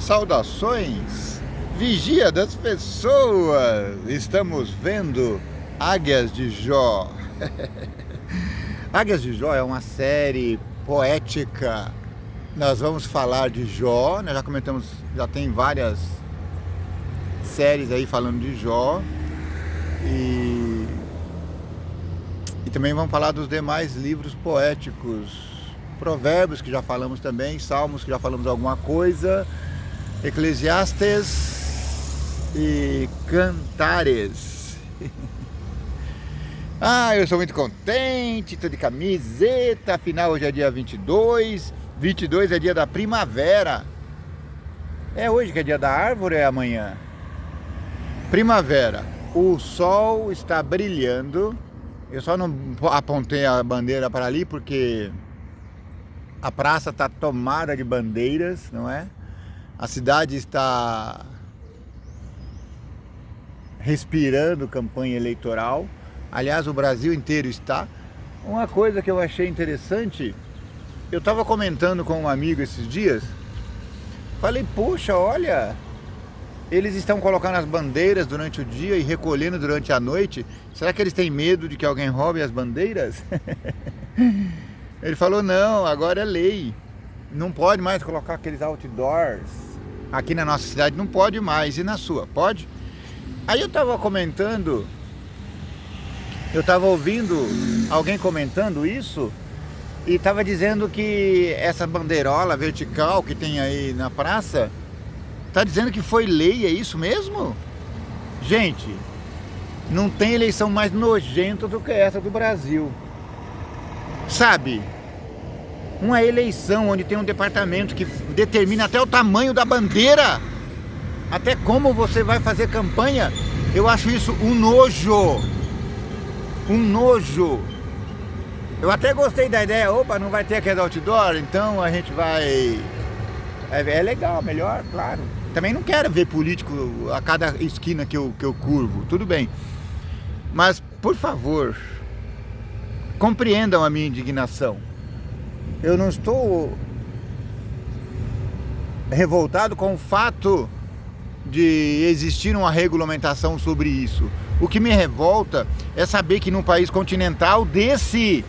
Saudações, vigia das pessoas. Estamos vendo Águias de Jó. Águias de Jó é uma série poética. Nós vamos falar de Jó. Nós já comentamos, já tem várias séries aí falando de Jó. E também vamos falar dos demais livros poéticos. Provérbios, que já falamos também. Salmos, que já falamos alguma coisa. Eclesiastes e Cantares. Eu sou muito contente, tô de camiseta, afinal hoje é dia 22. 22 é dia da primavera. É hoje que é dia da árvore ou é amanhã? Primavera. O sol está brilhando. Eu só não apontei a bandeira para ali porque a praça está tomada de bandeiras, não é? A cidade está respirando campanha eleitoral. Aliás, o Brasil inteiro está. Uma coisa que eu achei interessante, eu estava comentando com um amigo esses dias. Falei, poxa, olha, eles estão colocando as bandeiras durante o dia e recolhendo durante a noite. Será que eles têm medo de que alguém roube as bandeiras? Ele falou, não, agora é lei. Não pode mais colocar aqueles outdoors. Aqui na nossa cidade não pode mais. E na sua, pode? Aí eu estava comentando, eu estava ouvindo alguém comentando isso e estava dizendo que essa bandeirola vertical que tem aí na praça, está dizendo que foi lei, é isso mesmo? Gente, não tem eleição mais nojenta do que essa do Brasil. Sabe? Uma eleição onde tem um departamento que determina até o tamanho da bandeira, até como você vai fazer campanha. Eu acho isso um nojo. Um nojo. Eu até gostei da ideia, opa, não vai ter aquele outdoor, então a gente vai... É legal, melhor, claro. Também não quero ver político a cada esquina que eu curvo, tudo bem. Mas, por favor, compreendam a minha indignação. Eu não estou revoltado com o fato de existir uma regulamentação sobre isso. O que me revolta é saber que num país continental desse,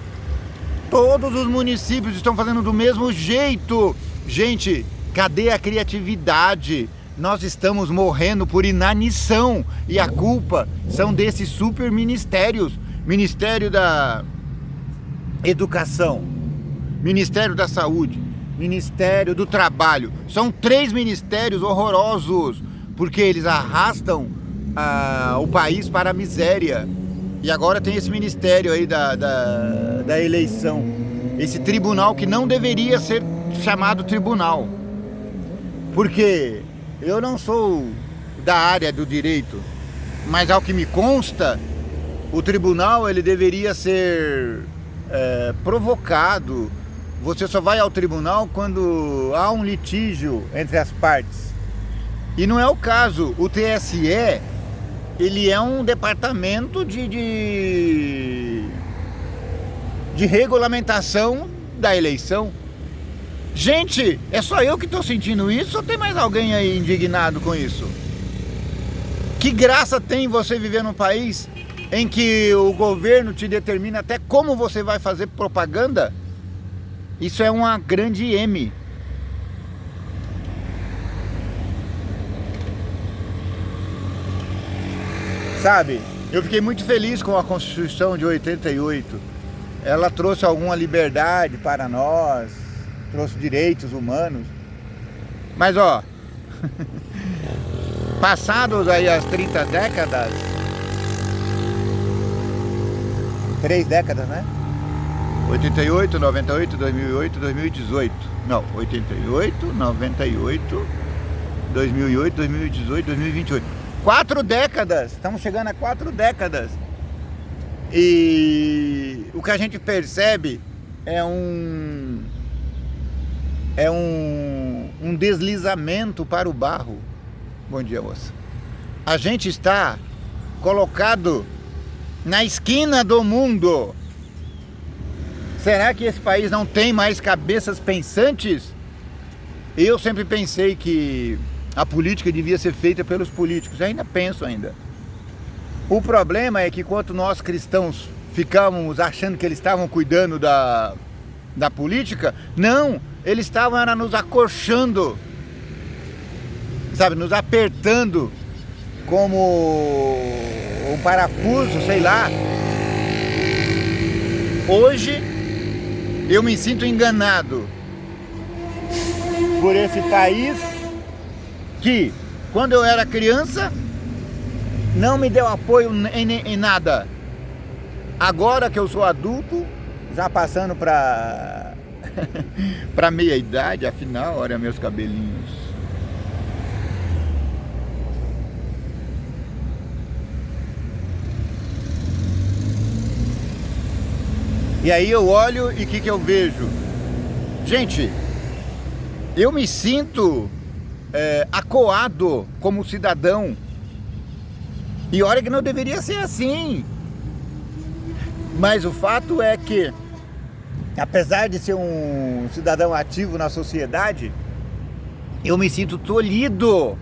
todos os municípios estão fazendo do mesmo jeito. Gente, cadê a criatividade? Nós estamos morrendo por inanição e a culpa são desses super ministérios. Ministério da Educação, Ministério da Saúde, Ministério do Trabalho. São 3 ministérios horrorosos, porque eles arrastam o país para a miséria. E agora tem esse ministério aí da eleição, esse tribunal que não deveria ser chamado tribunal, porque eu não sou da área do direito, mas ao que me consta, o tribunal ele deveria ser provocado. Você só vai ao tribunal quando há um litígio entre as partes. E não é o caso. O TSE, ele é um departamento de regulamentação da eleição. Gente, é só eu que estou sentindo isso ou tem mais alguém aí indignado com isso? Que graça tem você viver num país em que o governo te determina até como você vai fazer propaganda? Isso é uma grande M. Sabe, eu fiquei muito feliz com a Constituição de 88. Ela trouxe alguma liberdade para nós, trouxe direitos humanos. Mas ó, passados aí as 30 décadas, 3 décadas, né? 88, 98, 2008, 2018. Não, 88, 98, 2008, 2018, 2028. 4 décadas, estamos chegando a 4 décadas. E o que a gente percebe é um deslizamento para o barro. Bom dia, moça. A gente está colocado na esquina do mundo. Será que esse país não tem mais cabeças pensantes? Eu sempre pensei que a política devia ser feita pelos políticos, ainda penso ainda. O problema é que enquanto nós cristãos ficávamos achando que eles estavam cuidando da política, não, eles estavam era nos acolchando, sabe, nos apertando como um parafuso, sei lá. Hoje eu me sinto enganado por esse país que, quando eu era criança, não me deu apoio em nada. Agora que eu sou adulto, já passando para para meia idade, afinal, olha meus cabelinhos. E aí eu olho e o que eu vejo? Gente, eu me sinto acuado como cidadão. E olha que não deveria ser assim. Mas o fato é que, apesar de ser um cidadão ativo na sociedade, eu me sinto tolhido.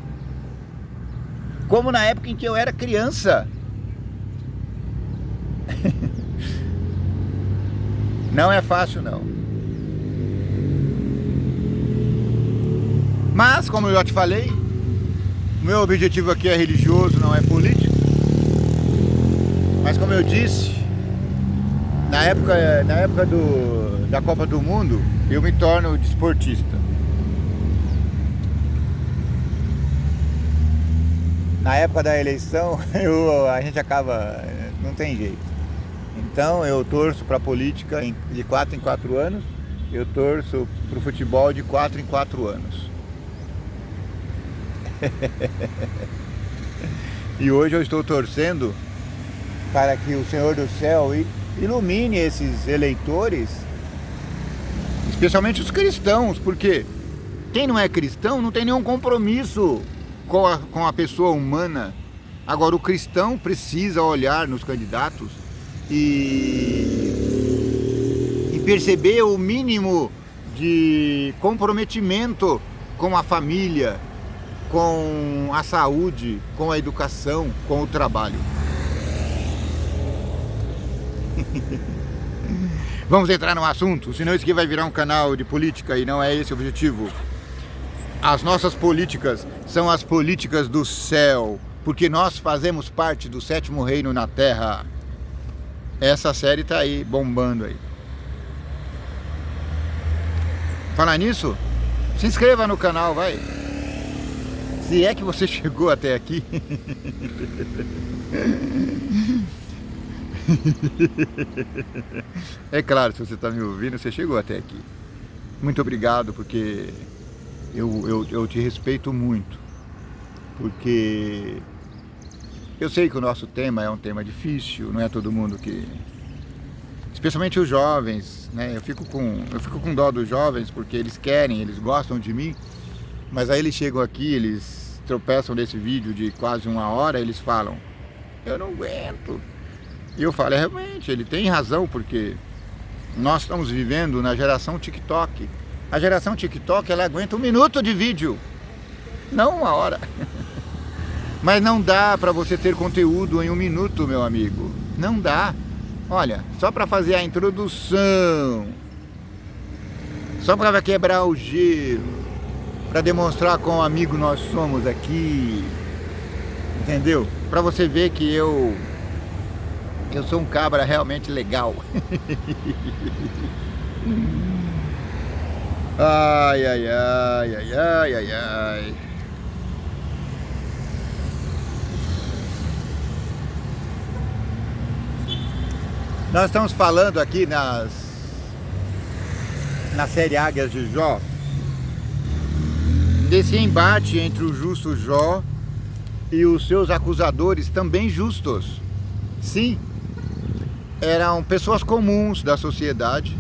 Como na época em que eu era criança. Não é fácil, não. Mas, como eu já te falei, o meu objetivo aqui é religioso, não é político. Mas como eu disse, na época da Copa do Mundo, eu me torno desportista. Na época da eleição, a gente acaba, não tem jeito. Então eu torço para a política de 4 em 4 anos, eu torço para o futebol de 4 em 4 anos. E hoje eu estou torcendo para que o Senhor do Céu ilumine esses eleitores, especialmente os cristãos, porque quem não é cristão não tem nenhum compromisso com a pessoa humana. Agora o cristão precisa olhar nos candidatos e perceber o mínimo de comprometimento com a família, com a saúde, com a educação, com o trabalho. Vamos entrar no assunto, senão isso aqui vai virar um canal de política e não é esse o objetivo. As nossas políticas são as políticas do céu, porque nós fazemos parte do 7º reino na terra. Essa série tá aí, bombando aí. Falar nisso, se inscreva no canal, vai. Se é que você chegou até aqui. É claro, se você está me ouvindo, você chegou até aqui. Muito obrigado, porque eu te respeito muito. Porque eu sei que o nosso tema é um tema difícil, não é todo mundo que... Especialmente os jovens, né? Eu fico com dó dos jovens, porque eles querem, eles gostam de mim, mas aí eles chegam aqui, eles tropeçam nesse vídeo de quase 1 hora, eles falam, eu não aguento. E eu falo, realmente, ele tem razão, porque nós estamos vivendo na geração TikTok. A geração TikTok, ela aguenta 1 minuto de vídeo, não 1 hora. Mas não dá para você ter conteúdo em 1 minuto, meu amigo. Não dá. Olha, só para fazer a introdução, só para quebrar o gelo, para demonstrar quão amigo nós somos aqui, entendeu? Para você ver que eu sou um cabra realmente legal. Ai, ai, ai, ai, ai, ai, ai. Nós estamos falando aqui na série Águias de Jó, desse embate entre o justo Jó e os seus acusadores também justos. Sim, eram pessoas comuns da sociedade,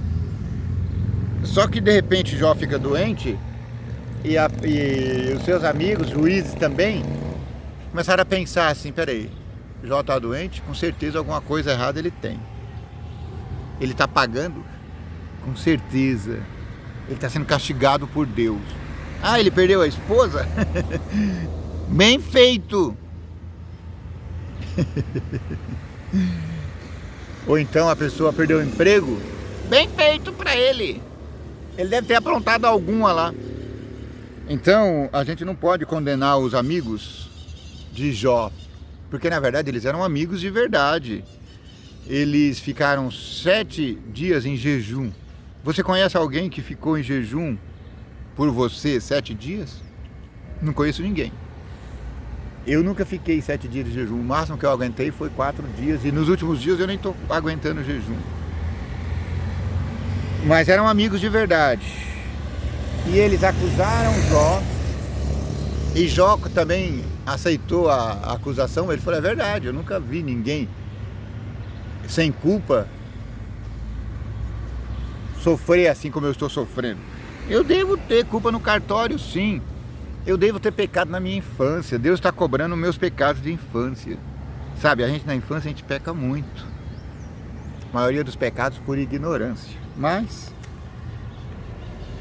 só que de repente Jó fica doente e os seus amigos, juízes também, começaram a pensar assim, peraí, Jó está doente, com certeza alguma coisa errada ele tem. Ele está pagando? Com certeza. Ele está sendo castigado por Deus. Ah, ele perdeu a esposa? Bem feito! Ou então a pessoa perdeu o emprego? Bem feito para ele! Ele deve ter aprontado alguma lá. Então, a gente não pode condenar os amigos de Jó, porque na verdade eles eram amigos de verdade. Eles ficaram 7 dias em jejum. Você conhece alguém que ficou em jejum por você 7 dias? Não conheço ninguém. Eu nunca fiquei 7 dias de jejum. O máximo que eu aguentei foi 4 dias. E nos últimos dias eu nem estou aguentando o jejum. Mas eram amigos de verdade. E eles acusaram Jó. E Jó também aceitou a acusação. Ele falou, é verdade, eu nunca vi ninguém sem culpa sofrer assim como eu estou sofrendo. Eu devo ter culpa no cartório, sim. Eu devo ter pecado na minha infância. Deus está cobrando meus pecados de infância. Sabe, a gente na infância a gente peca muito. A maioria dos pecados por ignorância. Mas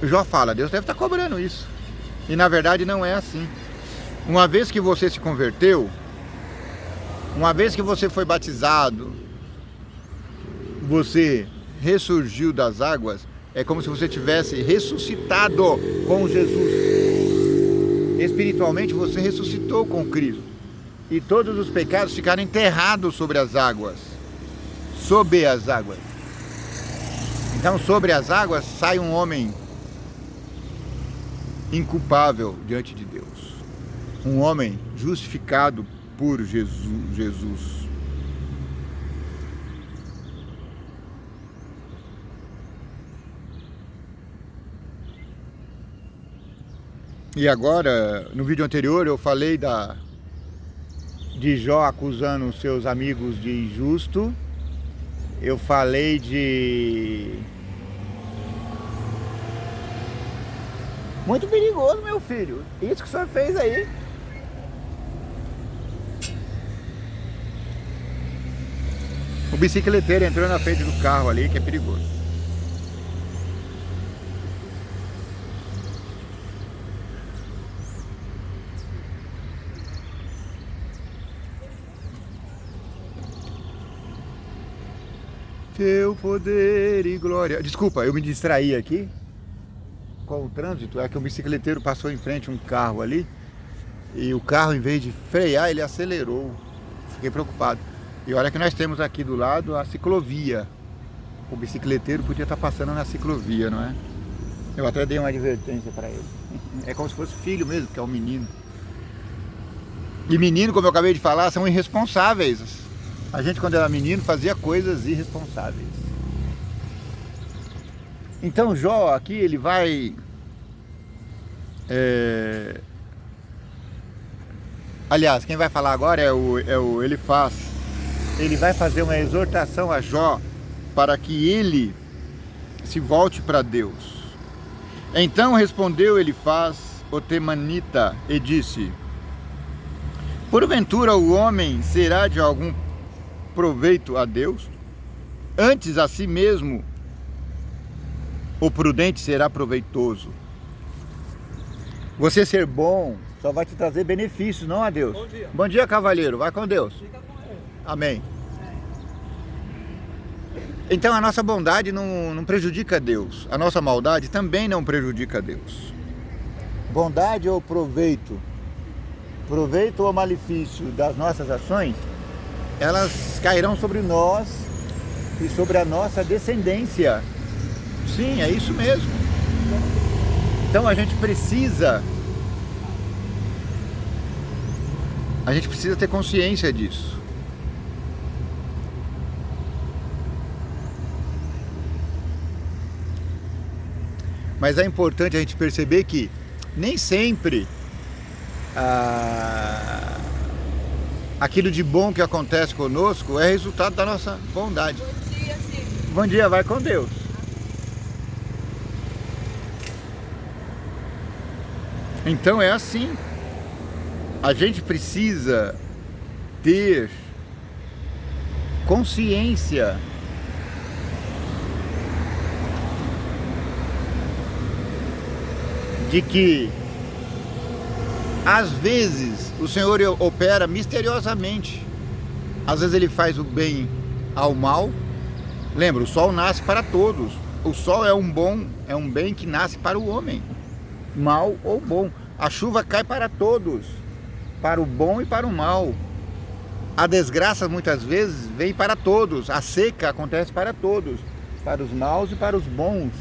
o Jó fala, Deus deve estar cobrando isso. E na verdade não é assim. Uma vez que você se converteu, uma vez que você foi batizado, você ressurgiu das águas, é como se você tivesse ressuscitado com Jesus. Espiritualmente você ressuscitou com Cristo. E todos os pecados ficaram enterrados sobre as águas. Sob as águas. Então sobre as águas sai um homem inculpável diante de Deus. Um homem justificado por Jesus. E agora, no vídeo anterior, eu falei de Jó acusando os seus amigos de injusto. Eu falei de... Muito perigoso, meu filho. Isso que o senhor fez aí. O bicicleteiro entrou na frente do carro ali, que é perigoso. Teu poder e glória. Desculpa, eu me distraí aqui com o trânsito. É que o bicicleteiro passou em frente a um carro ali e o carro, em vez de frear, ele acelerou. Fiquei preocupado. E olha que nós temos aqui do lado a ciclovia. O bicicleteiro podia estar passando na ciclovia, não é? Eu até dei uma advertência para ele. É como se fosse filho mesmo, que é um menino. E menino, como eu acabei de falar, são irresponsáveis. A gente, quando era menino, fazia coisas irresponsáveis. Então Jó aqui, ele vai... Aliás, quem vai falar agora é o Elifaz. Ele vai fazer uma exortação a Jó para que ele se volte para Deus. Então respondeu Elifaz, o temanita, e disse: porventura o homem será de algum proveito a Deus? Antes a si mesmo o prudente será proveitoso. Você ser bom só vai te trazer benefícios, não a Deus. Bom dia. Bom dia, cavalheiro. Vai com Deus. Fica com ele. Amém. Então a nossa bondade não prejudica Deus. A nossa maldade também não prejudica Deus. Bondade ou proveito ou malefício das nossas ações, elas cairão sobre nós e sobre a nossa descendência. Sim, é isso mesmo. Então a gente precisa ter consciência disso. Mas é importante a gente perceber que nem sempre aquilo de bom que acontece conosco é resultado da nossa bondade. Bom dia, sim. Bom dia, vai com Deus. Então é assim. A gente precisa ter consciência de que Às vezes o Senhor opera misteriosamente. Às vezes ele faz o bem ao mal. Lembra, o sol nasce para todos. O sol é um bem que nasce para o homem, mal ou bom. A chuva cai para todos, para o bom e para o mal. A desgraça muitas vezes vem para todos. A seca acontece para todos, para os maus e para os bons.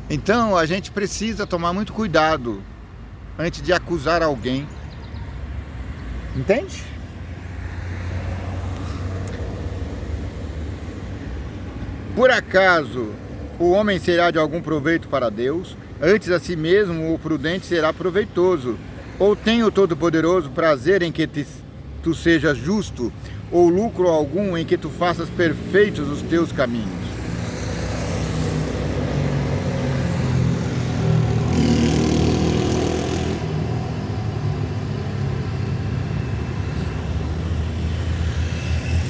Então a gente precisa tomar muito cuidado antes de acusar alguém. Entende? Por acaso o homem será de algum proveito para Deus? Antes a si mesmo o prudente será proveitoso. Ou tem o Todo-Poderoso prazer em que tu sejas justo, ou lucro algum em que tu faças perfeitos os teus caminhos?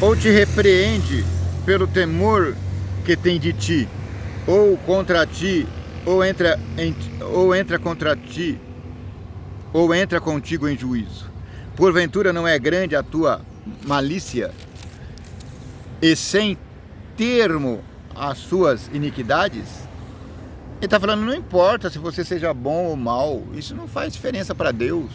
Ou te repreende pelo temor que tem de ti, ou contra ti, ou entra contra ti, ou entra contigo em juízo. Porventura não é grande a tua malícia, e sem termo as suas iniquidades? Ele está falando, não importa se você seja bom ou mal, isso não faz diferença para Deus.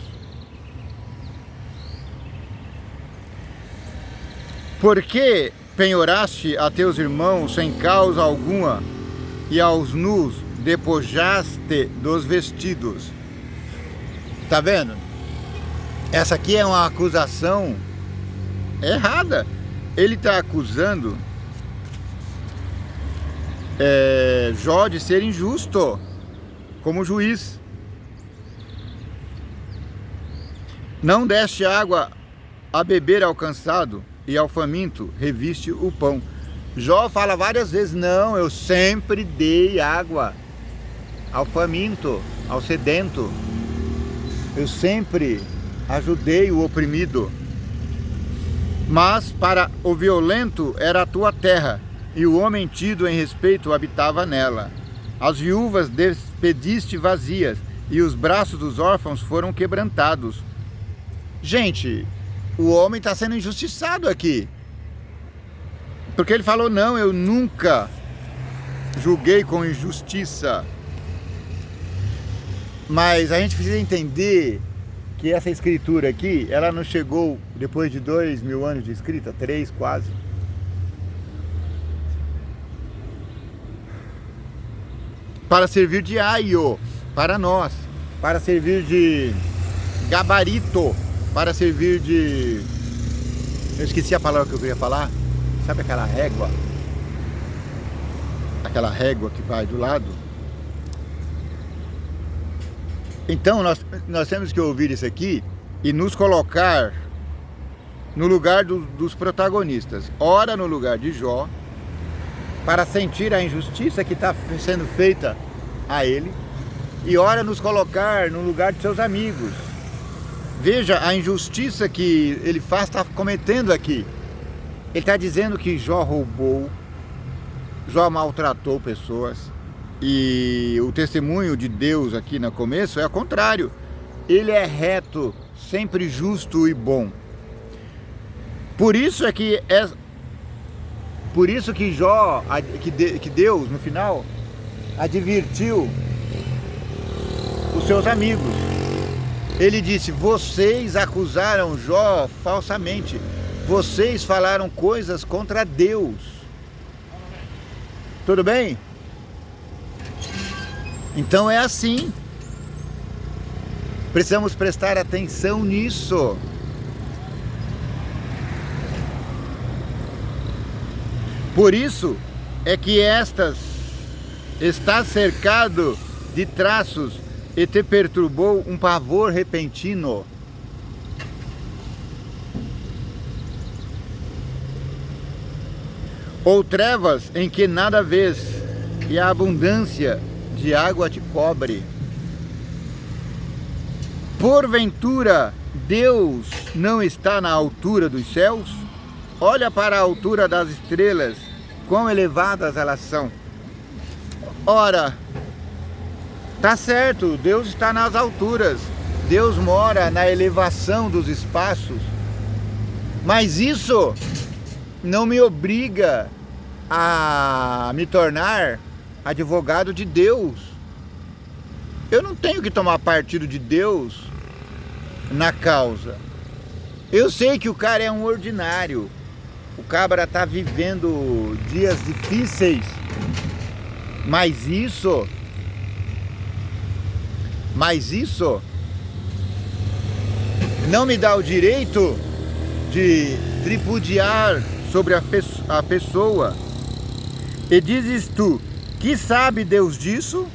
Por que penhoraste a teus irmãos sem causa alguma, e aos nus despojaste dos vestidos? Tá vendo? Essa aqui é uma acusação errada. Ele está acusando Jó de ser injusto como juiz. Não deste água a beber ao cansado, e ao faminto reviste o pão. Jó fala várias vezes, não, eu sempre dei água ao faminto, ao sedento. Eu sempre ajudei o oprimido. Mas para o violento era a tua terra, e o homem tido em respeito habitava nela. As viúvas despediste vazias, e os braços dos órfãos foram quebrantados. Gente, o homem está sendo injustiçado aqui. Porque ele falou, não, eu nunca julguei com injustiça. Mas a gente precisa entender que essa escritura aqui, ela não chegou depois de 2000 anos de escrita, 3 quase. Para servir de aio para nós, para servir de gabarito, para servir de... Eu esqueci a palavra que eu queria falar. Sabe aquela régua? Aquela régua que vai do lado? Então nós temos que ouvir isso aqui e nos colocar no lugar dos protagonistas. Ora no lugar de Jó, para sentir a injustiça que está sendo feita a ele, e ora nos colocar no lugar de seus amigos. Veja a injustiça que ele está cometendo aqui. Ele está dizendo que Jó roubou, Jó maltratou pessoas, e o testemunho de Deus aqui no começo é o contrário. Ele é reto, sempre justo e bom. Por isso que Jó, que Deus no final advertiu os seus amigos. Ele disse, vocês acusaram Jó falsamente. Vocês falaram coisas contra Deus. Tudo bem? Então é assim. Precisamos prestar atenção nisso. Por isso é que está cercado de traços e te perturbou um pavor repentino. Ou trevas em que nada vês, e a abundância de água te cobre. Porventura, Deus não está na altura dos céus? Olha para a altura das estrelas, quão elevadas elas são. Ora, tá certo, Deus está nas alturas, Deus mora na elevação dos espaços, mas isso não me obriga a me tornar advogado de Deus. Eu não tenho que tomar partido de Deus na causa. Eu sei que o cara é um ordinário, o cabra está vivendo dias difíceis, mas isso não me dá o direito de tripudiar sobre a pessoa. E dizes tu, que sabe Deus disso?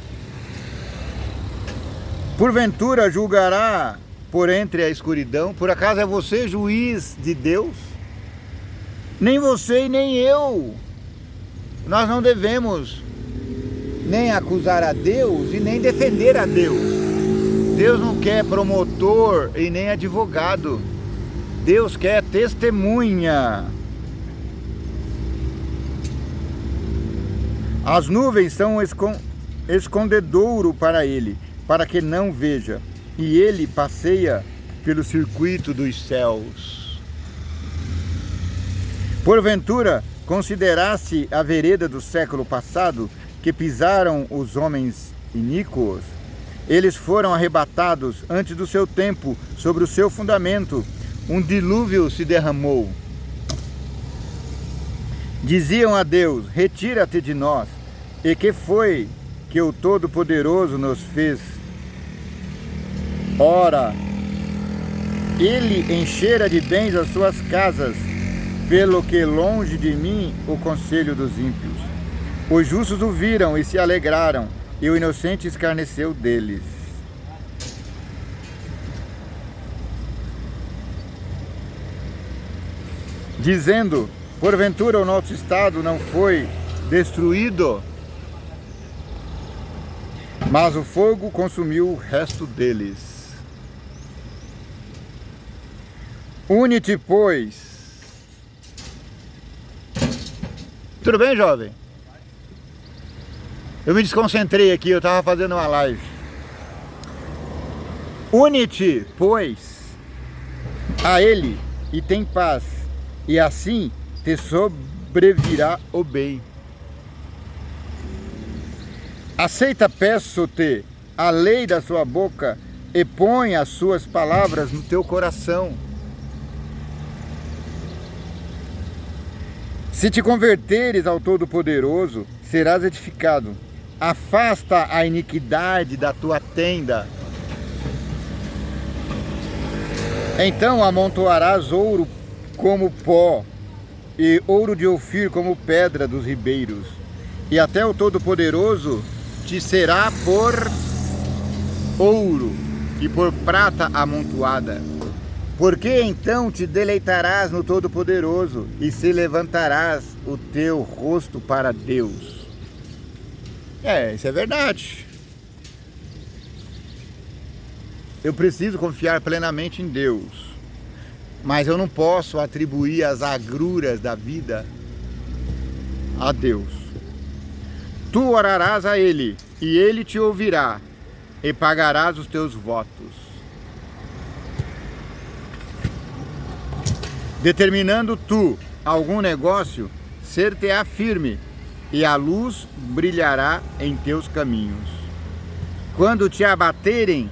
Porventura julgará por entre a escuridão? Por acaso é você juiz de Deus? Nem você e nem eu. Nós não devemos nem acusar a Deus e nem defender a Deus. Deus não quer promotor e nem advogado. Deus quer testemunha. As nuvens são escondedouro para ele, para que não veja, e ele passeia pelo circuito dos céus. Porventura, consideraste a vereda do século passado, que pisaram os homens iníquos? Eles foram arrebatados antes do seu tempo, sobre o seu fundamento, um dilúvio se derramou. Diziam a Deus, retira-te de nós. E que foi que o Todo-Poderoso nos fez? Ora, ele enchera de bens as suas casas, pelo que longe de mim o conselho dos ímpios. Os justos o viram e se alegraram, e o inocente escarneceu deles. Dizendo, porventura o nosso estado não foi destruído? Mas o fogo consumiu o resto deles. Une-te, pois. Tudo bem, jovem? Eu me desconcentrei aqui, eu estava fazendo uma live. Une-te, pois, a ele e tem paz, e assim te sobrevirá o bem. Aceita, peço-te, a lei da sua boca e põe as suas palavras no teu coração. Se te converteres ao Todo-Poderoso, serás edificado. Afasta a iniquidade da tua tenda. Então amontoarás ouro como pó, e ouro de Ofir como pedra dos ribeiros. E até o Todo-Poderoso te será por ouro e por prata amontoada. Porque então te deleitarás no Todo-Poderoso e se levantarás o teu rosto para Deus. Isso é verdade. Eu preciso confiar plenamente em Deus, mas eu não posso atribuir as agruras da vida a Deus. Tu orarás a Ele, e Ele te ouvirá, e pagarás os teus votos. Determinando tu algum negócio, ser-te-á firme, e a luz brilhará em teus caminhos. Quando te abaterem,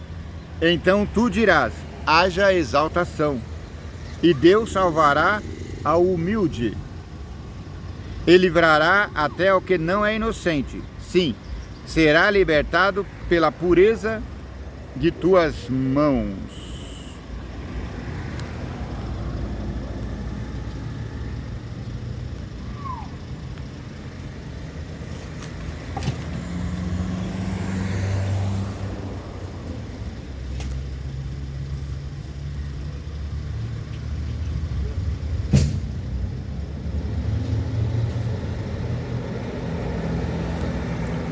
então tu dirás, haja exaltação, e Deus salvará ao humilde. E livrará até o que não é inocente. Sim, será libertado pela pureza de tuas mãos.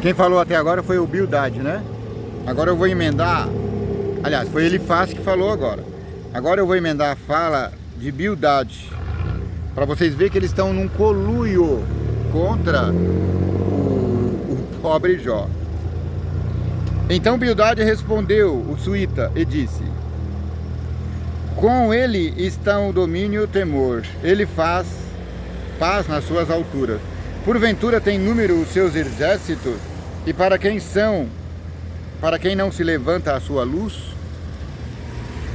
Quem falou até agora foi o Bildade, né? Agora eu vou emendar. Aliás, foi Elifaz que falou agora. Agora eu vou emendar a fala de Bildade, para vocês verem que eles estão num conluio contra o pobre Jó. Então Bildade respondeu o suíta e disse: com ele estão o domínio e o temor, ele faz paz nas suas alturas. Porventura tem número os seus exércitos, e para quem não se levanta a sua luz?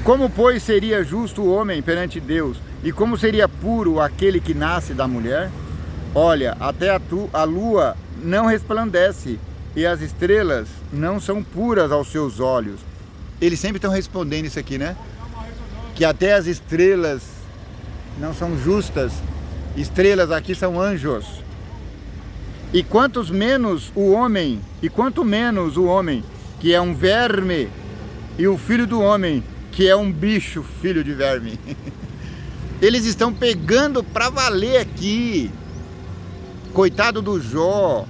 Como, pois, seria justo o homem perante Deus, e como seria puro aquele que nasce da mulher? Olha, até a lua não resplandece, e as estrelas não são puras aos seus olhos. Eles sempre estão respondendo isso aqui, né? Que até as estrelas não são justas. Estrelas aqui são anjos. E quanto menos o homem, que é um verme, e o filho do homem, que é um bicho, filho de verme. Eles estão pegando para valer aqui. Coitado do Jó,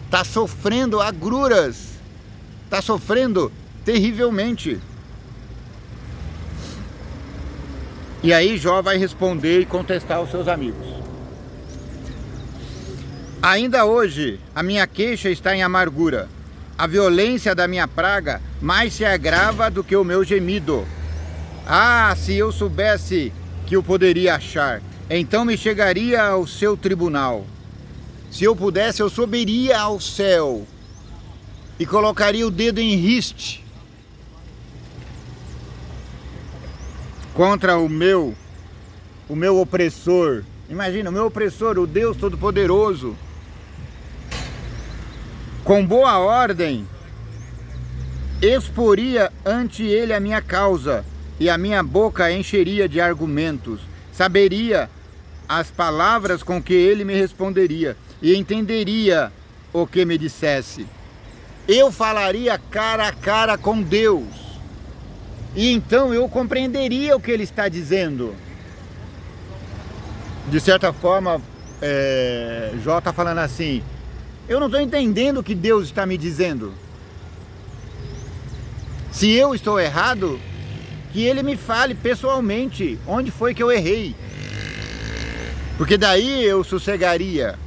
está sofrendo agruras, está sofrendo terrivelmente. E aí Jó vai responder e contestar aos seus amigos. Ainda hoje a minha queixa está em amargura. A violência da minha praga mais se agrava do que o meu gemido. Ah, se eu soubesse que o poderia achar, então me chegaria ao seu tribunal. Se eu pudesse, eu subiria ao céu e colocaria o dedo em riste contra o meu opressor. Imagina, o meu opressor, o Deus Todo-Poderoso. Com boa ordem, exporia ante ele a minha causa, e a minha boca encheria de argumentos. Saberia as palavras com que ele me responderia, e entenderia o que me dissesse. Eu falaria cara a cara com Deus, e então eu compreenderia o que ele está dizendo. De certa forma, Jó está falando assim: eu não estou entendendo o que Deus está me dizendo. Se eu estou errado, que ele me fale pessoalmente onde foi que eu errei, porque daí eu sossegaria.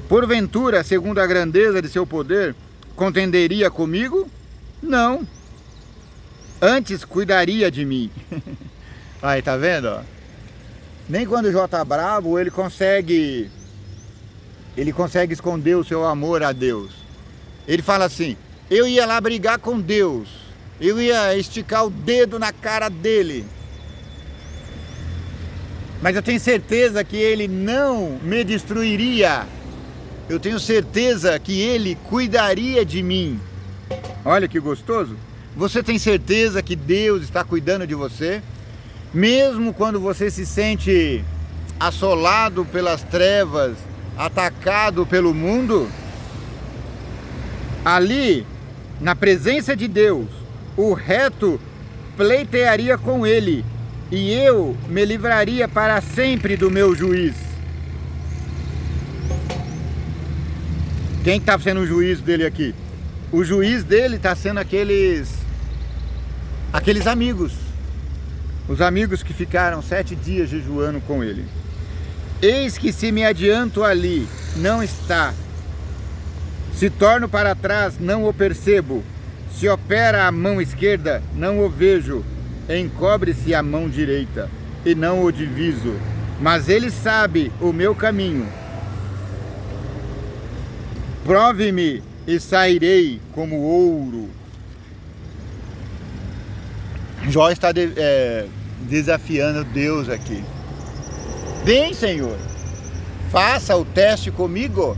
Porventura, segundo a grandeza de seu poder, contenderia comigo? Não. Antes cuidaria de mim. Aí, tá vendo? Ó? Nem quando o Jó tá bravo, ele consegue esconder o seu amor a Deus. Ele fala assim: eu ia lá brigar com Deus, eu ia esticar o dedo na cara dele, mas eu tenho certeza que ele não me destruiria. Eu tenho certeza que ele cuidaria de mim. Olha que gostoso. Você tem certeza que Deus está cuidando de você? Mesmo quando você se sente assolado pelas trevas, atacado pelo mundo, ali, na presença de Deus, o reto pleitearia com ele, e eu me livraria para sempre do meu juiz. Quem está sendo o juiz dele aqui? O juiz dele está sendo aqueles amigos. Os amigos que ficaram 7 dias jejuando com ele. Eis que se me adianto ali, não está. Se torno para trás, não o percebo. Se opera a mão esquerda, não o vejo. Encobre-se a mão direita, e não o diviso. Mas ele sabe o meu caminho. Prove-me e sairei como ouro. Jó está desafiando Deus aqui. Bem, Senhor, faça o teste comigo.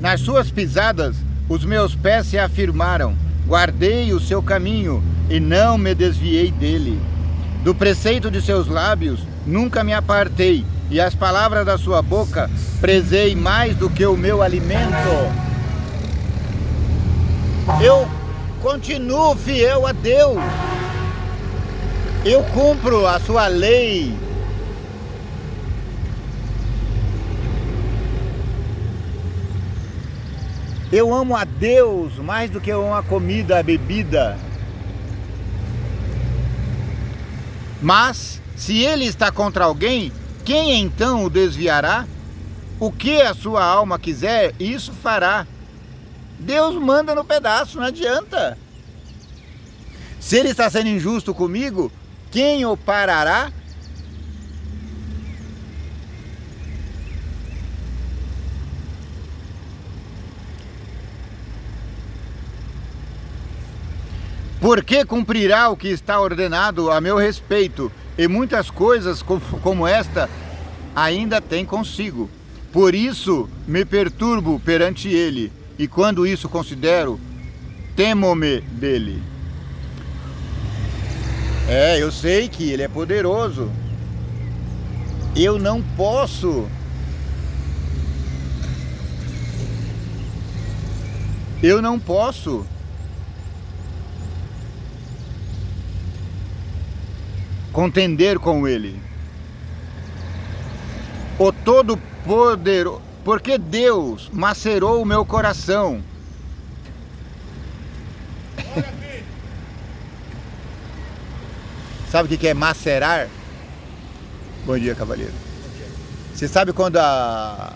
Nas suas pisadas, os meus pés se afirmaram. Guardei o seu caminho e não me desviei dele. Do preceito de seus lábios nunca me apartei, e as palavras da sua boca prezei mais do que o meu alimento. Eu continuo fiel a Deus. Eu cumpro a sua lei. Eu amo a Deus mais do que eu amo a comida, a bebida. Mas, se ele está contra alguém, quem então o desviará? O que a sua alma quiser, isso fará. Deus manda no pedaço, não adianta. Se ele está sendo injusto comigo, quem o parará? Porque cumprirá o que está ordenado a meu respeito, e muitas coisas como esta ainda tem consigo. Por isso me perturbo perante ele, e quando isso considero, temo-me dele. Eu sei que ele é poderoso. Eu não posso contender com ele. O Todo-Poderoso, porque Deus macerou o meu coração. Sabe o que é macerar? Bom dia, cavaleiro. Você sabe quando a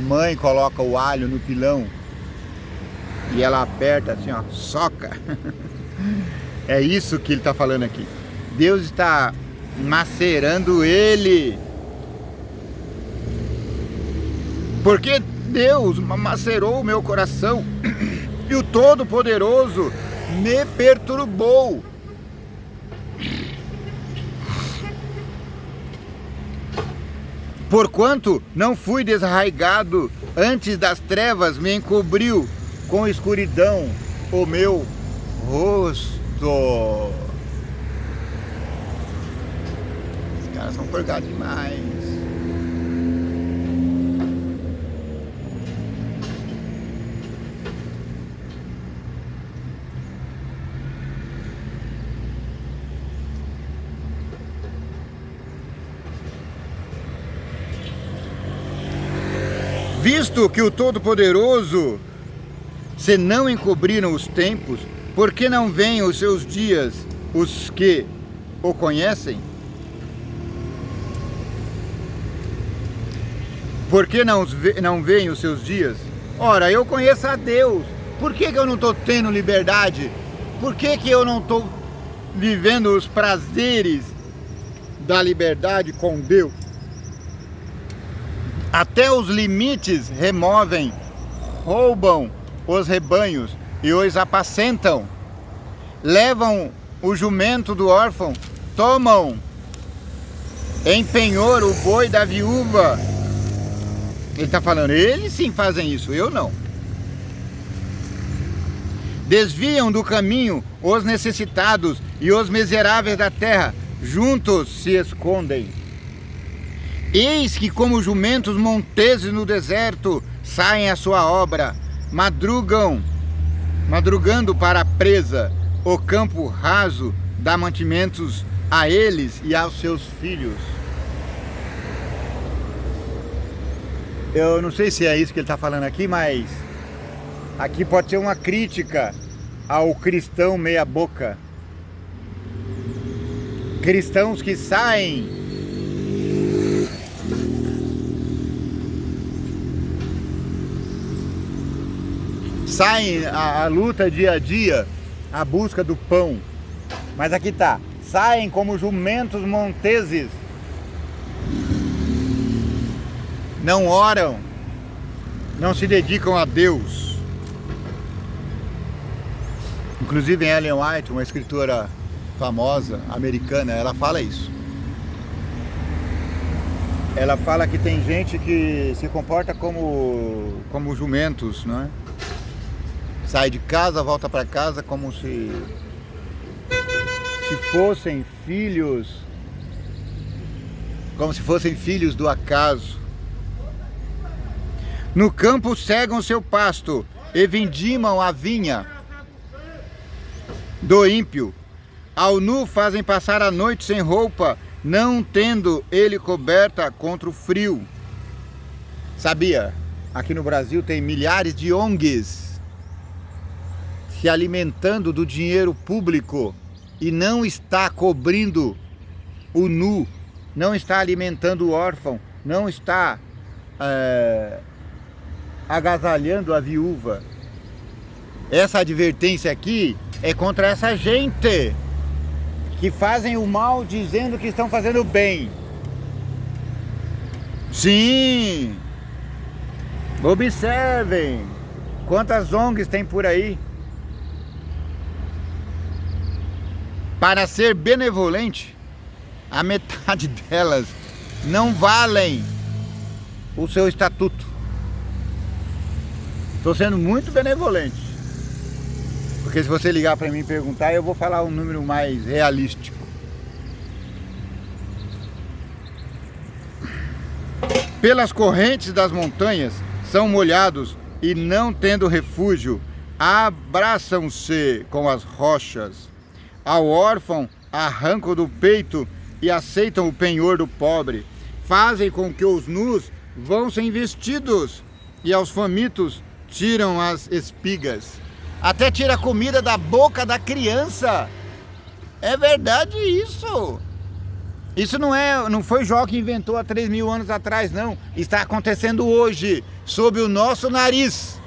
mãe coloca o alho no pilão e ela aperta assim, ó, soca? É isso que ele está falando aqui. Deus está macerando ele. Porque Deus macerou o meu coração e o Todo-Poderoso me perturbou. Porquanto não fui desarraigado, antes das trevas me encobriu com escuridão o meu rosto. Os caras são forgados demais. Visto que o Todo-Poderoso, se não encobriram os tempos, por que não vêm os seus dias os que o conhecem? Por que não vêm os seus dias? Ora, eu conheço a Deus. Por que eu não estou tendo liberdade? Por que eu não estou vivendo os prazeres da liberdade com Deus? Até os limites removem, roubam os rebanhos e os apacentam. Levam o jumento do órfão, tomam em penhor o boi da viúva. Ele está falando, eles sim fazem isso, eu não. Desviam do caminho os necessitados e os miseráveis da terra, juntos se escondem. Eis que como jumentos monteses no deserto, saem a sua obra, madrugando para a presa, o campo raso dá mantimentos a eles e aos seus filhos. Eu não sei se é isso que ele está falando aqui, mas aqui pode ser uma crítica ao cristão meia boca. Cristãos que saem a luta dia a dia, a busca do pão. Mas aqui tá, saem como jumentos monteses, não oram, não se dedicam a Deus. Inclusive Ellen White, uma escritora famosa, americana, ela fala isso. Ela fala que tem gente que se comporta como jumentos, não é? Sai de casa, volta para casa como se fossem filhos, do acaso. No campo cegam seu pasto e vindimam a vinha do ímpio. Ao nu fazem passar a noite sem roupa, não tendo ele coberta contra o frio. Sabia? Aqui no Brasil tem milhares de ONGs se alimentando do dinheiro público e não está cobrindo o nu não está alimentando o órfão, não está agasalhando a viúva. Essa advertência aqui é contra essa gente que fazem o mal dizendo que estão fazendo o bem. Sim! Observem quantas ONGs tem por aí. Para ser benevolente, a metade delas não valem o seu estatuto. Estou sendo muito benevolente, porque se você ligar para mim e perguntar, eu vou falar um número mais realístico. Pelas correntes das montanhas são molhados e, não tendo refúgio, abraçam-se com as rochas. Ao órfão arrancam do peito e aceitam o penhor do pobre. Fazem com que os nus vão sem vestidos e aos famintos tiram as espigas. Até tira a comida da boca da criança. É verdade isso. Isso não foi Jó que inventou há 3.000 anos atrás, não. Está acontecendo hoje, sob o nosso nariz.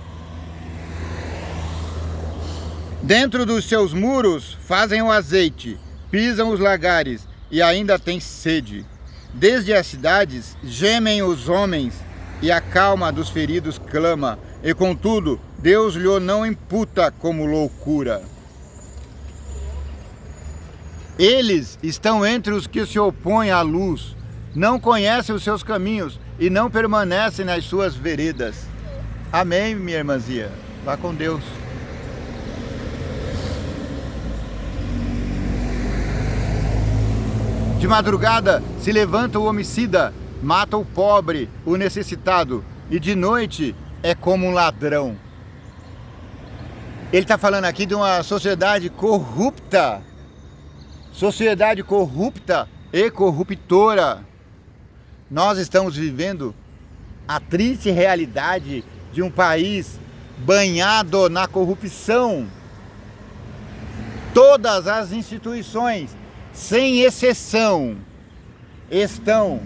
Dentro dos seus muros fazem o azeite, pisam os lagares e ainda têm sede. Desde as cidades gemem os homens e a calma dos feridos clama, e contudo Deus lhe não imputa como loucura. Eles estão entre os que se opõem à luz, não conhecem os seus caminhos e não permanecem nas suas veredas. Amém, minha irmãzinha. Vá com Deus. De madrugada se levanta o homicida, mata o pobre, o necessitado, e de noite é como um ladrão. Ele está falando aqui de uma sociedade corrupta. Sociedade corrupta e corruptora. Nós estamos vivendo a triste realidade de um país banhado na corrupção. Todas as instituições, sem exceção, estão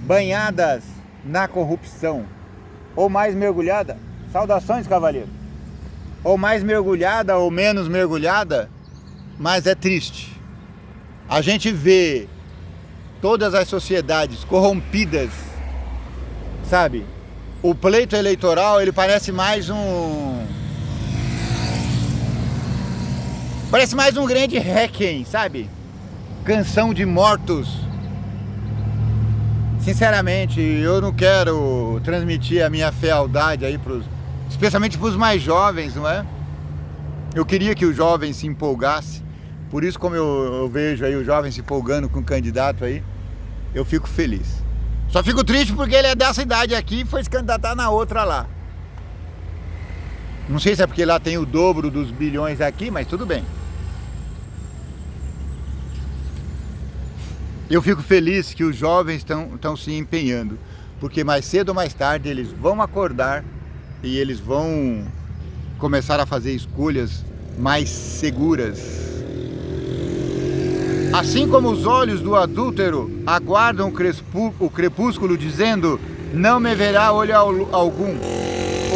banhadas na corrupção. Ou mais mergulhada, saudações, cavaleiro. Ou mais mergulhada ou menos mergulhada, mas é triste. A gente vê todas as sociedades corrompidas, sabe? O pleito eleitoral, ele parece mais um grande requiem, sabe? Canção de mortos. Sinceramente, eu não quero transmitir a minha fealdade aí especialmente para os mais jovens, não é? Eu queria que o jovem se empolgasse. Por isso, como eu vejo aí o jovem se empolgando com o candidato aí, eu fico feliz. Só fico triste porque ele é dessa idade aqui e foi se candidatar na outra lá. Não sei se é porque lá tem o dobro dos bilhões aqui, mas tudo bem. Eu fico feliz que os jovens estão se empenhando, porque mais cedo ou mais tarde eles vão acordar e eles vão começar a fazer escolhas mais seguras. Assim como os olhos do adúltero aguardam o crepúsculo, dizendo: não me verá olho algum,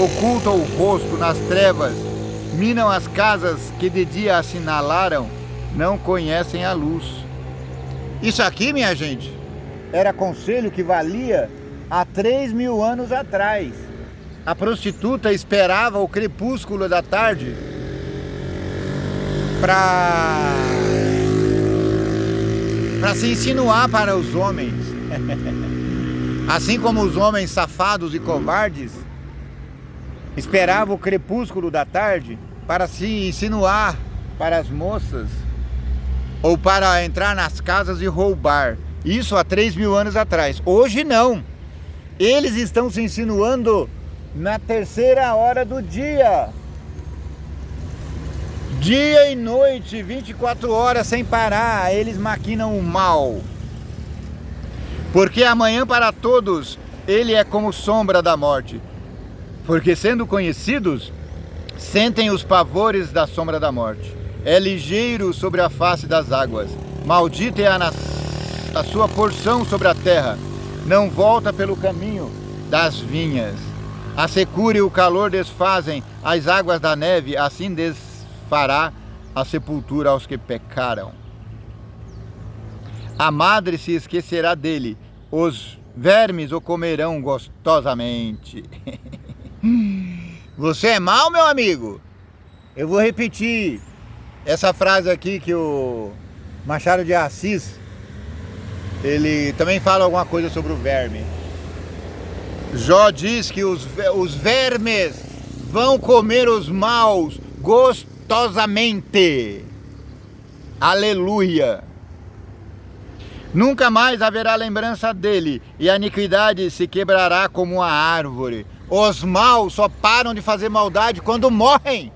ocultam o rosto nas trevas, minam as casas que de dia assinalaram, não conhecem a luz. Isso aqui, minha gente, era conselho que valia há 3.000 anos atrás. A prostituta esperava o crepúsculo da tarde para se insinuar para os homens. Assim como os homens safados e covardes esperavam o crepúsculo da tarde para se insinuar para as moças ou para entrar nas casas e roubar. Isso há 3.000 anos atrás. Hoje não. Eles estão se insinuando na terceira hora do dia. Dia e noite, 24 horas sem parar, eles maquinam o mal. Porque amanhã para todos, ele é como sombra da morte. Porque sendo conhecidos, sentem os pavores da sombra da morte. É ligeiro sobre a face das águas. Maldita é a nação. a sua porção sobre a terra, não volta pelo caminho das vinhas. A secura e o calor desfazem as águas da neve, assim desfará a sepultura aos que pecaram. A madre se esquecerá dele, os vermes o comerão gostosamente. Você é mau, meu amigo? Eu vou repetir essa frase aqui que o Machado de Assis, ele também fala alguma coisa sobre o verme. Jó diz que os vermes vão comer os maus gostosamente. Aleluia! Nunca mais haverá lembrança dele, e a iniquidade se quebrará como uma árvore. Os maus só param de fazer maldade quando morrem.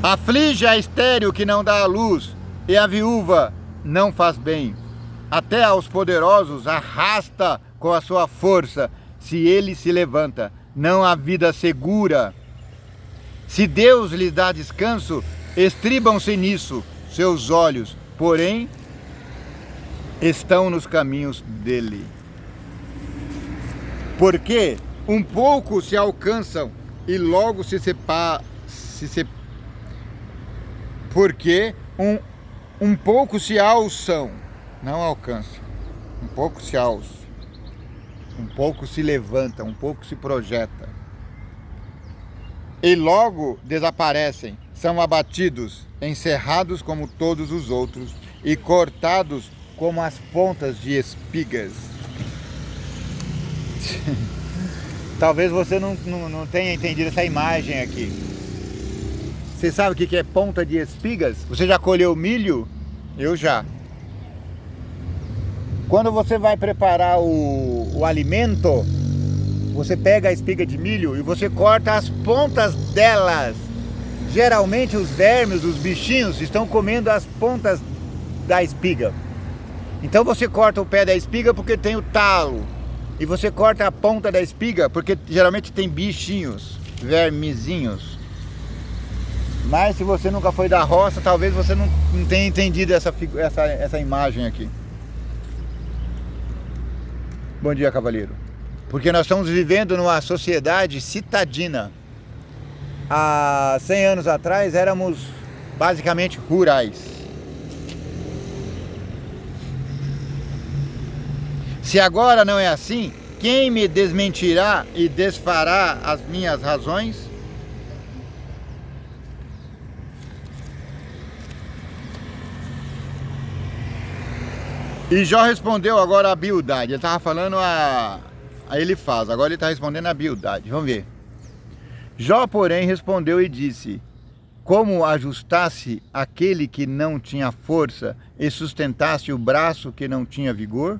Aflige a estéril que não dá a luz, e a viúva não faz bem. Até aos poderosos arrasta com a sua força, se ele se levanta. Não há vida segura. Se Deus lhes dá descanso, estribam-se nisso seus olhos, porém estão nos caminhos dele. Porque um pouco se alcançam e logo se separam. Porque um pouco se alçam, não alcançam, um pouco se alçam, um pouco se levanta, um pouco se projeta, e logo desaparecem, são abatidos, encerrados como todos os outros, e cortados como as pontas de espigas. Talvez você não tenha entendido essa imagem aqui. Você sabe o que é ponta de espigas? Você já colheu milho? Eu já. Quando você vai preparar o alimento, você pega a espiga de milho e você corta as pontas delas. Geralmente os vermes, os bichinhos, estão comendo as pontas da espiga. Então você corta o pé da espiga porque tem o talo. E você corta a ponta da espiga porque geralmente tem bichinhos, vermezinhos. Mas se você nunca foi da roça, talvez você não tenha entendido essa imagem aqui. Bom dia, cavaleiro. Porque nós estamos vivendo numa sociedade citadina. Há 100 anos atrás éramos basicamente rurais. Se agora não é assim, quem me desmentirá e desfará as minhas razões? E Jó respondeu agora a Bildade. Ele estava falando a Elifaz, agora ele está respondendo a Bildade. Vamos ver. Jó, porém, respondeu e disse: como ajustasse aquele que não tinha força e sustentasse o braço que não tinha vigor?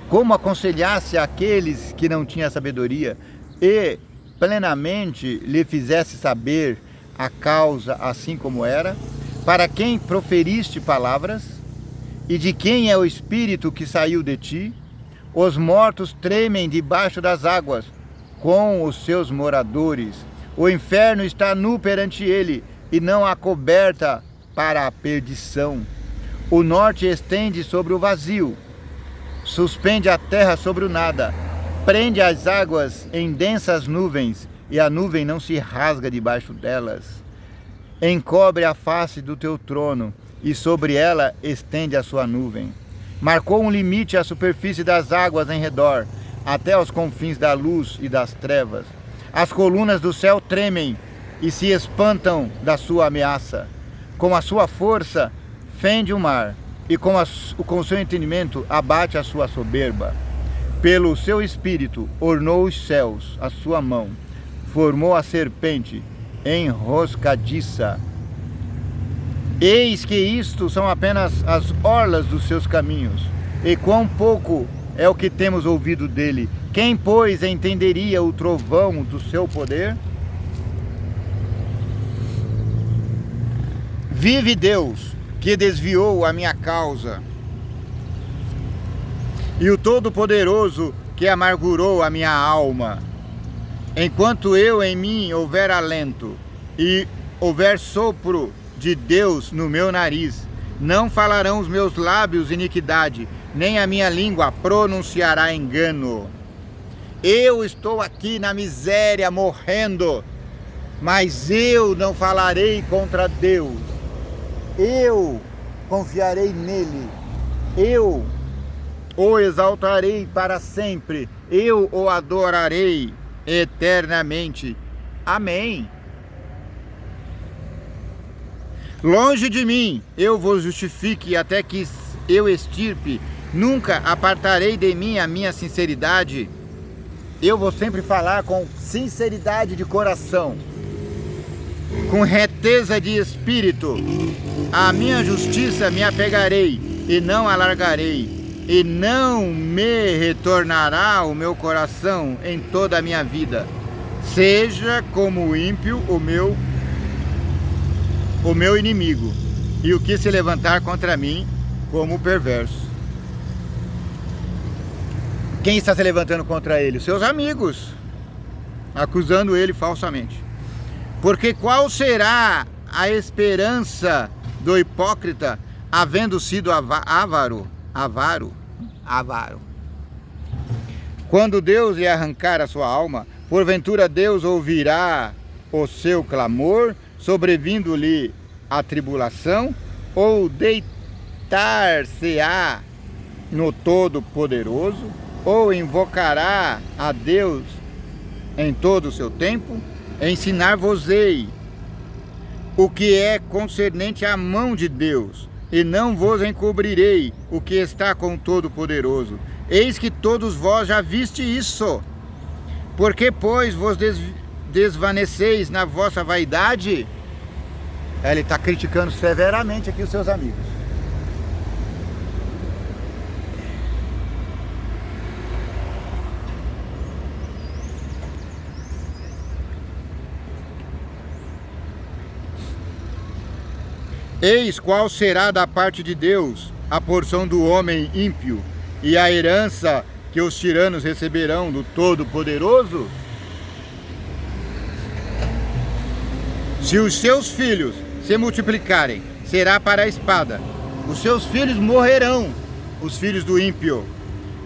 Como aconselhasse aqueles que não tinham sabedoria e plenamente lhe fizesse saber a causa assim como era? Para quem proferiste palavras? E de quem é o espírito que saiu de ti? Os mortos tremem debaixo das águas, com os seus moradores. O inferno está nu perante ele, e não há coberta para a perdição. O norte estende sobre o vazio, suspende a terra sobre o nada, prende as águas em densas nuvens, e a nuvem não se rasga debaixo delas. Encobre a face do teu trono, e sobre ela estende a sua nuvem. Marcou um limite à superfície das águas em redor, até aos confins da luz e das trevas. As colunas do céu tremem e se espantam da sua ameaça. Com a sua força fende o mar, e com o seu entendimento abate a sua soberba. Pelo seu espírito ornou os céus, a sua mão formou a serpente enroscadiça. Eis que isto são apenas as orlas dos seus caminhos, e quão pouco é o que temos ouvido dele. Quem, pois, entenderia o trovão do seu poder? Vive Deus, que desviou a minha causa, e o Todo-Poderoso, que amargurou a minha alma. Enquanto eu em mim houver alento e houver sopro de Deus no meu nariz, não falarão os meus lábios iniquidade, nem a minha língua pronunciará engano. Eu estou aqui na miséria, morrendo, mas eu não falarei contra Deus. Eu confiarei nele. Eu o exaltarei para sempre. Eu o adorarei eternamente. Amém. Longe de mim, eu vos justifique até que eu extirpe. Nunca apartarei de mim a minha sinceridade. Eu vou sempre falar com sinceridade de coração, com reteza de espírito. A minha justiça me apegarei e não alargarei, e não me retornará o meu coração em toda a minha vida. Seja como o ímpio o meu inimigo, e o que se levantar contra mim como perverso. Quem está se levantando contra ele? Os seus amigos, acusando ele falsamente. Porque qual será a esperança do hipócrita, havendo sido avaro? Quando Deus lhe arrancar a sua alma, porventura Deus ouvirá o seu clamor, sobrevindo-lhe a tribulação, ou deitar-se-á no Todo-Poderoso, ou invocará a Deus em todo o seu tempo? Ensinar-vos-ei o que é concernente à mão de Deus, e não vos encobrirei o que está com o Todo-Poderoso. Eis que todos vós já viste isso. Porque, pois, vos desvaneceis na vossa vaidade? Ele está criticando severamente aqui os seus amigos. Eis qual será da parte de Deus a porção do homem ímpio e a herança que os tiranos receberão do Todo-Poderoso? Se os seus filhos se multiplicarem, será para a espada. Os seus filhos morrerão, os filhos do ímpio.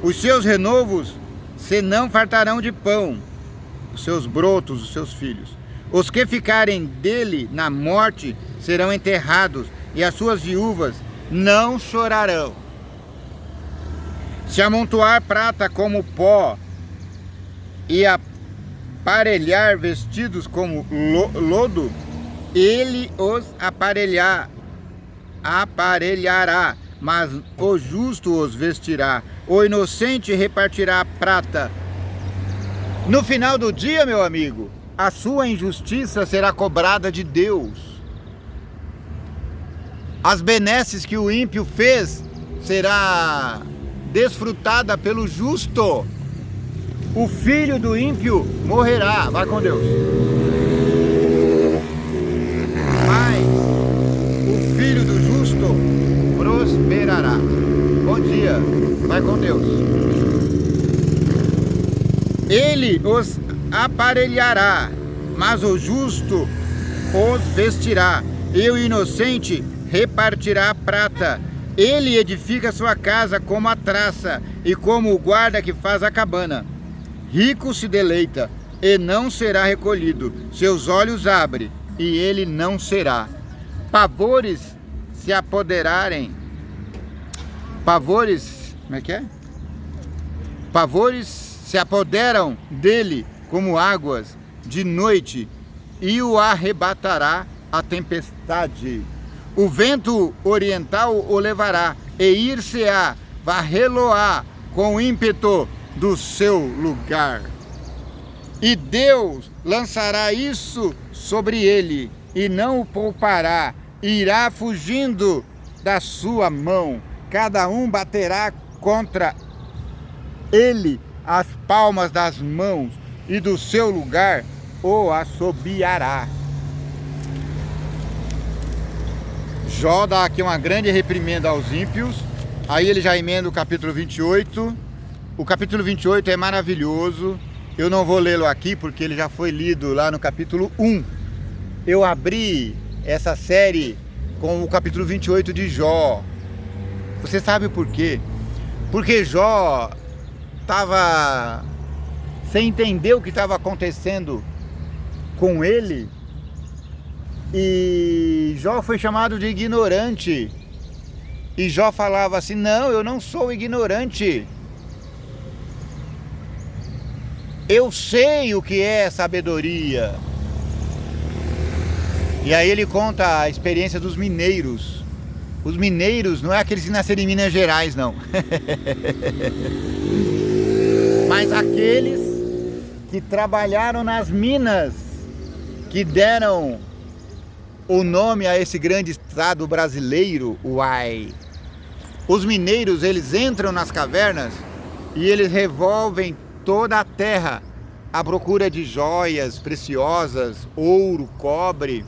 Os seus renovos se não fartarão de pão, os seus brotos, os seus filhos. Os que ficarem dele na morte serão enterrados, e as suas viúvas não chorarão. Se amontoar prata como pó, e aparelhar vestidos como lodo, ele os aparelhará, mas o justo os vestirá. O inocente repartirá a prata. No final do dia, meu amigo, a sua injustiça será cobrada de Deus. As benesses que o ímpio fez será desfrutada pelo justo. O filho do ímpio morrerá. Vai com Deus. Mas o filho do justo prosperará. Bom dia. Vai com Deus. Ele os aparelhará, mas o justo os vestirá, e o inocente repartirá a prata. Ele edifica sua casa como a traça, e como o guarda que faz a cabana. Rico se deleita, e não será recolhido. Seus olhos abre, e ele não será. Pavores se apoderarem. Pavores, como é que é? Pavores se apoderam dele como águas de noite, e o arrebatará a tempestade. O vento oriental o levará, e ir-se-á, varrê-lo-á com ímpeto do seu lugar. E Deus lançará isso sobre ele, e não o poupará, irá fugindo da sua mão. Cada um baterá contra ele as palmas das mãos, e do seu lugar o assobiará. Jó dá aqui uma grande reprimenda aos ímpios. Aí ele já emenda o capítulo 28. O capítulo 28 é maravilhoso. Eu não vou lê-lo aqui porque ele já foi lido lá no capítulo 1. Eu abri essa série com o capítulo 28 de Jó. Você sabe por quê? Porque Jó estava sem entender o que estava acontecendo com ele. E Jó foi chamado de ignorante. E Jó falava assim: não, eu não sou ignorante. Eu sei o que é sabedoria. E aí ele conta a experiência dos mineiros. Os mineiros não é aqueles que nasceram em Minas Gerais, não. Mas aqueles que trabalharam nas minas, que deram o nome a esse grande estado brasileiro, uai. Os mineiros, eles entram nas cavernas e eles revolvem toda a terra à procura de joias preciosas, ouro, cobre.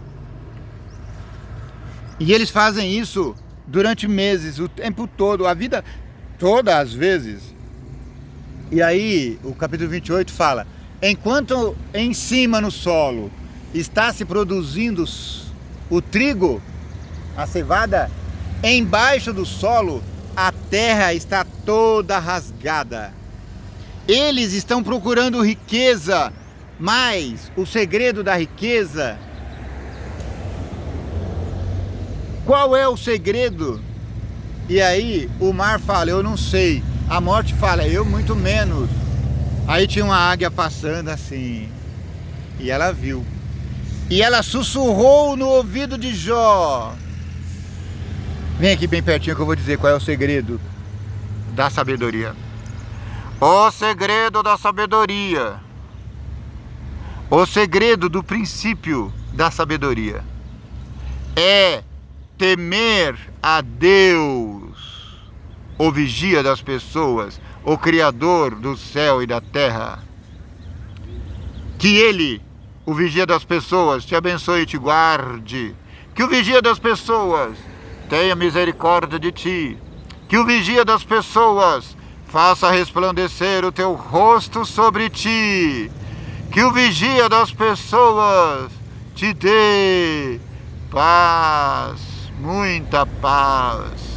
E eles fazem isso durante meses, o tempo todo, a vida toda às vezes. E aí o capítulo 28 fala: enquanto em cima no solo está se produzindo o trigo, a cevada, embaixo do solo a terra está toda rasgada. Eles estão procurando riqueza, mas o segredo da riqueza, qual é o segredo? E aí o mar fala: eu não sei. A morte fala: eu muito menos. Aí tinha uma águia passando assim, e ela viu. E ela sussurrou no ouvido de Jó. Vem aqui bem pertinho que eu vou dizer qual é o segredo da sabedoria. O segredo da sabedoria. O segredo do princípio da sabedoria é temer a Deus, o vigia das pessoas, o Criador do céu e da terra. Que Ele, o vigia das pessoas, te abençoe e te guarde. Que o vigia das pessoas tenha misericórdia de ti. Que o vigia das pessoas faça resplandecer o teu rosto sobre ti. Que o vigia das pessoas te dê paz, muita paz.